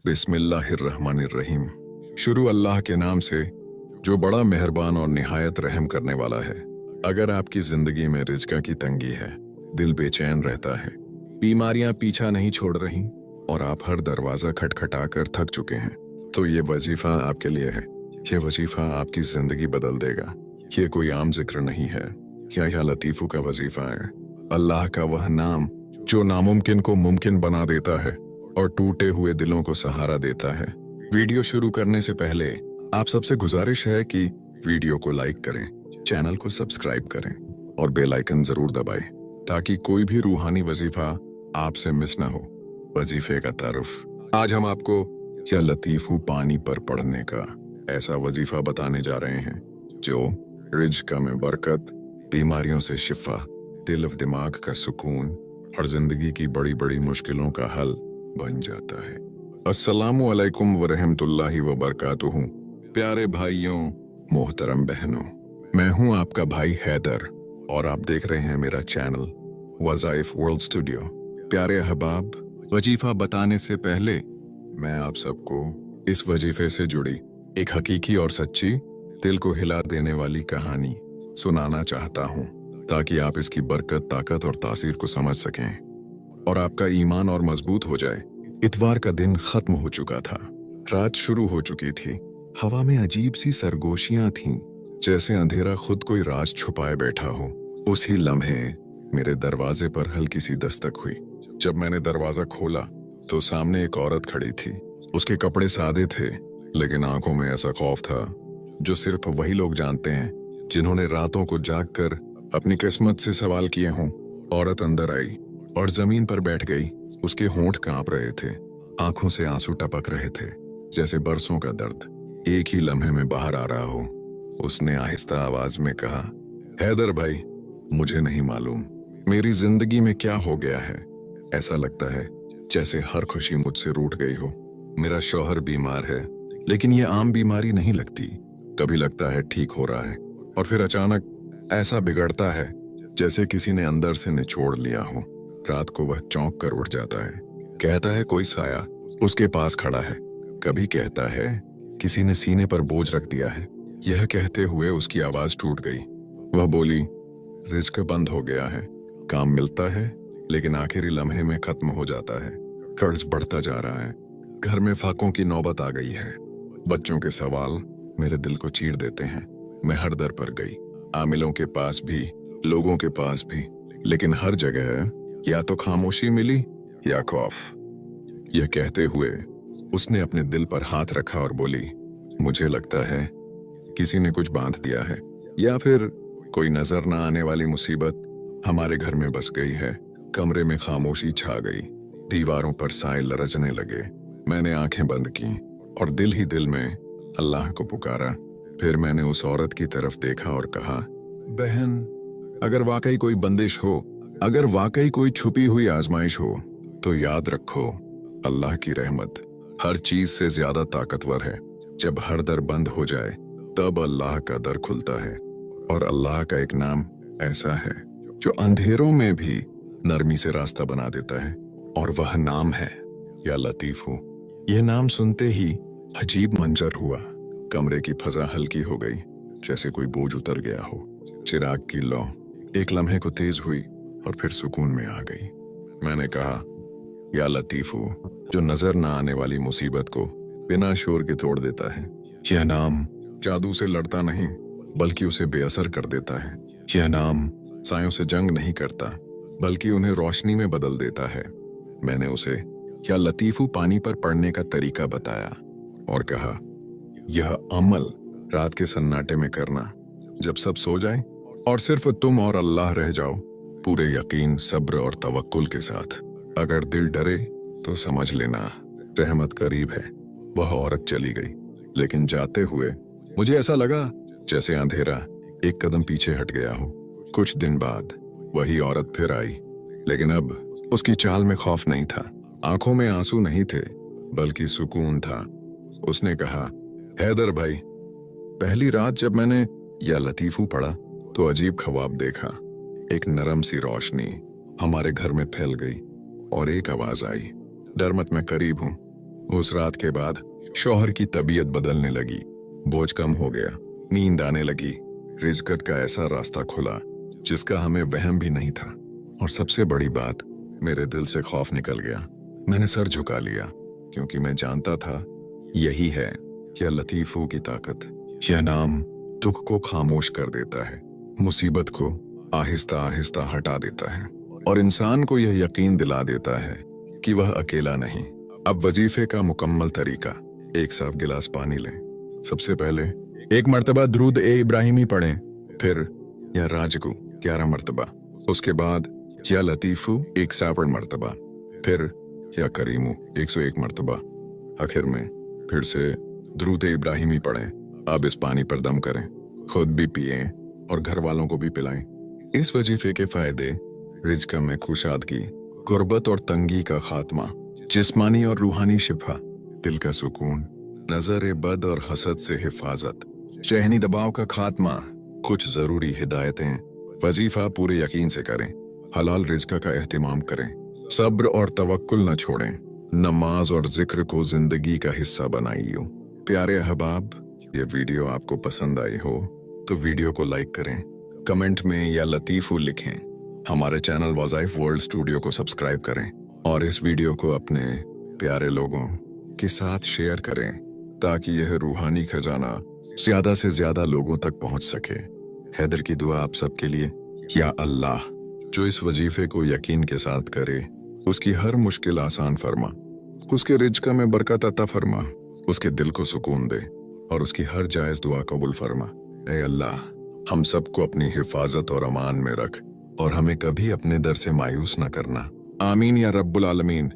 बिस्मिल्लाहिर्रहमानिर्रहीम। शुरू अल्लाह के नाम से जो बड़ा मेहरबान और निहायत रहम करने वाला है। अगर आपकी जिंदगी में रिज़्क़ की तंगी है, दिल बेचैन रहता है, बीमारियां पीछा नहीं छोड़ रही और आप हर दरवाज़ा खटखटा कर थक चुके हैं, तो ये वजीफ़ा आपके लिए है। ये वजीफ़ा आपकी ज़िंदगी बदल देगा। ये कोई आम जिक्र नहीं है, या लतीफ़ू का वजीफ़ा है। अल्लाह का वह नाम जो नामुमकिन को मुमकिन बना देता है और टूटे हुए दिलों को सहारा देता है। वीडियो शुरू करने से पहले आप सबसे गुजारिश है कि वीडियो को लाइक करें, चैनल को सब्सक्राइब करें और बेल आइकन जरूर दबाएं ताकि कोई भी रूहानी वजीफा आपसे मिस ना हो। वजीफे का तारुफ आज हम आपको या लतीफ़ू पानी पर पढ़ने का ऐसा वजीफा बताने जा रहे हैं जो रिज़्क़ में बरकत, बीमारियों से शिफा, दिल व दिमाग का सुकून और जिंदगी की बड़ी बड़ी मुश्किलों का हल बन जाता है। अस्सलामु अलैकुम व रहमतुल्लाहि व बरकातुहू। प्यारे भाइयों, मोहतरम बहनों, मैं हूं आपका भाई हैदर और आप देख रहे हैं मेरा चैनल वज़ाइफ वर्ल्ड स्टूडियो। प्यारे अहबाब, वजीफा बताने से पहले मैं आप सबको इस वजीफे से जुड़ी एक हकीकी और सच्ची, दिल को हिला देने वाली कहानी सुनाना चाहता हूं ताकि आप इसकी बरकत, ताकत और तासीर को समझ सकें और आपका ईमान और मजबूत हो जाए। इतवार का दिन खत्म हो चुका था, रात शुरू हो चुकी थी। हवा में अजीब सी सरगोशियां थीं, जैसे अंधेरा खुद कोई राज छुपाए बैठा हो। उसी लम्हे मेरे दरवाजे पर हल्की सी दस्तक हुई। जब मैंने दरवाजा खोला तो सामने एक औरत खड़ी थी। उसके कपड़े सादे थे, लेकिन आंखों में ऐसा खौफ था जो सिर्फ वही लोग जानते हैं जिन्होंने रातों को जागकर अपनी किस्मत से सवाल किए हों। औरत अंदर आई और जमीन पर बैठ गई। उसके होंठ कांप रहे थे, आंखों से आंसू टपक रहे थे, जैसे बरसों का दर्द एक ही लम्हे में बाहर आ रहा हो। उसने आहिस्ता आवाज में कहा, हैदर भाई, मुझे नहीं मालूम मेरी जिंदगी में क्या हो गया है। ऐसा लगता है जैसे हर खुशी मुझसे रूठ गई हो। मेरा शौहर बीमार है, लेकिन ये आम बीमारी नहीं लगती। कभी लगता है ठीक हो रहा है और फिर अचानक ऐसा बिगड़ता है जैसे किसी ने अंदर से निचोड़ लिया हो। रात को वह चौंक कर उठ जाता है, कहता है कोई साया उसके पास खड़ा है। कभी कहता है किसी ने सीने पर बोझ रख दिया है। यह कहते हुए उसकी आवाज टूट गई। वह बोली, रिज़्क़ बंद हो गया है, काम मिलता है लेकिन आखिरी लम्हे में खत्म हो जाता है। कर्ज बढ़ता जा रहा है, घर में फाकों की नौबत आ गई है। बच्चों के सवाल मेरे दिल को चीर देते हैं। मैं हर दर पर गई, आमिलों के पास भी, लोगों के पास भी, लेकिन हर जगह या तो खामोशी मिली या खौफ। यह कहते हुए उसने अपने दिल पर हाथ रखा और बोली, मुझे लगता है किसी ने कुछ बांध दिया है या फिर कोई नजर ना आने वाली मुसीबत हमारे घर में बस गई है। कमरे में खामोशी छा गई, दीवारों पर साए लरजने लगे। मैंने आंखें बंद की और दिल ही दिल में अल्लाह को पुकारा। फिर मैंने उस औरत की तरफ देखा और कहा, बहन, अगर वाकई कोई बंदिश हो, अगर वाकई कोई छुपी हुई आजमाइश हो, तो याद रखो अल्लाह की रहमत हर चीज से ज्यादा ताकतवर है। जब हर दर बंद हो जाए तब अल्लाह का दर खुलता है। और अल्लाह का एक नाम ऐसा है जो अंधेरों में भी नरमी से रास्ता बना देता है, और वह नाम है या लतीफ़ू। यह नाम सुनते ही अजीब मंजर हुआ। कमरे की फजा हल्की हो गई, जैसे कोई बोझ उतर गया हो। चिराग की लौ एक लम्हे को तेज हुई और फिर सुकून में आ गई। मैंने कहा, या लतीफ़ू, जो नजर ना आने वाली मुसीबत को बिना शोर के तोड़ देता है। यह नाम जादू से लड़ता नहीं, बल्कि उसे बेअसर कर देता है। यह नाम सायों से जंग नहीं करता, बल्कि उन्हें रोशनी में बदल देता है। मैंने उसे या लतीफ़ू पानी पर पढ़ने का तरीका बताया और कहा, यह अमल रात के सन्नाटे में करना, जब सब सो जाएं और सिर्फ तुम और अल्लाह रह जाओ, पूरे यकीन, सब्र और तवक्कुल के साथ। अगर दिल डरे तो समझ लेना रहमत करीब है। वह औरत चली गई, लेकिन जाते हुए मुझे ऐसा लगा जैसे अंधेरा एक कदम पीछे हट गया हो। कुछ दिन बाद वही औरत फिर आई, लेकिन अब उसकी चाल में खौफ नहीं था, आंखों में आंसू नहीं थे, बल्कि सुकून था। उसने कहा, हैदर भाई, पहली रात जब मैंने या लतीफ़ू पढ़ा तो अजीब ख्वाब देखा। एक नरम सी रोशनी हमारे घर में फैल गई और एक आवाज आई, डर मत, मैं करीब हूं। उस रात के बाद शौहर की तबीयत बदलने लगी, बोझ कम हो गया, नींद आने लगी। रिज़्क़त का ऐसा रास्ता खुला जिसका हमें वहम भी नहीं था। और सबसे बड़ी बात, मेरे दिल से खौफ निकल गया। मैंने सर झुका लिया क्योंकि मैं जानता था यही है या लतीफ़ों की ताकत। यह नाम दुख को खामोश कर देता है, मुसीबत को आहिस्ता आहिस्ता हटा देता है और इंसान को यह यकीन दिला देता है कि वह अकेला नहीं। अब वजीफे का मुकम्मल तरीका। एक साफ गिलास पानी लें। सबसे पहले 1 मरतबा दुरूद ए इब्राहिमी पढ़ें, फिर या राजगु 11 मरतबा, उसके बाद या लतीफ़ू 161 मरतबा, फिर या करीमू 101 मरतबा। आखिर में फिर से दुरूद ए इब्राहिमी पढ़ें। अब इस पानी पर दम करें, खुद भी पिएं और घर वालों को भी पिलाएं। इस वजीफे के फायदे: रिज़्क़ में खुशादगी, गुर्बत और तंगी का खात्मा, जिस्मानी और रूहानी शिफा, दिल का सुकून, नजर बद और हसद से हिफाजत, ज़हनी दबाव का खात्मा। कुछ ज़रूरी हिदायतें। वजीफा पूरे यकीन से करें, हलाल रिज़्क़ का एहतिमाम करें, सब्र और तवक्कुल न छोड़ें, नमाज और जिक्र को जिंदगी का हिस्सा बनाइए। प्यारे अहबाब, ये वीडियो आपको पसंद आई हो तो वीडियो को लाइक करें, कमेंट में या लतीफ़ू लिखें। हमारे चैनल वज़ाइफ वर्ल्ड स्टूडियो को सब्सक्राइब करें और इस वीडियो को अपने प्यारे लोगों के साथ शेयर करें ताकि यह रूहानी खजाना ज़्यादा से ज़्यादा लोगों तक पहुंच सके। हैदर की दुआ आप सबके लिए। या अल्लाह, जो इस वजीफे को यकीन के साथ करे उसकी हर मुश्किल आसान फरमा, उसके रिज़्क़ में बरकत अता फरमा, उसके दिल को सुकून दे और उसकी हर जायज़ दुआ कबूल फरमा। ऐ अल्लाह, हम सबको अपनी हिफाजत और अमान में रख और हमें कभी अपने दर से मायूस न करना। आमीन या रब्बुल आलमीन।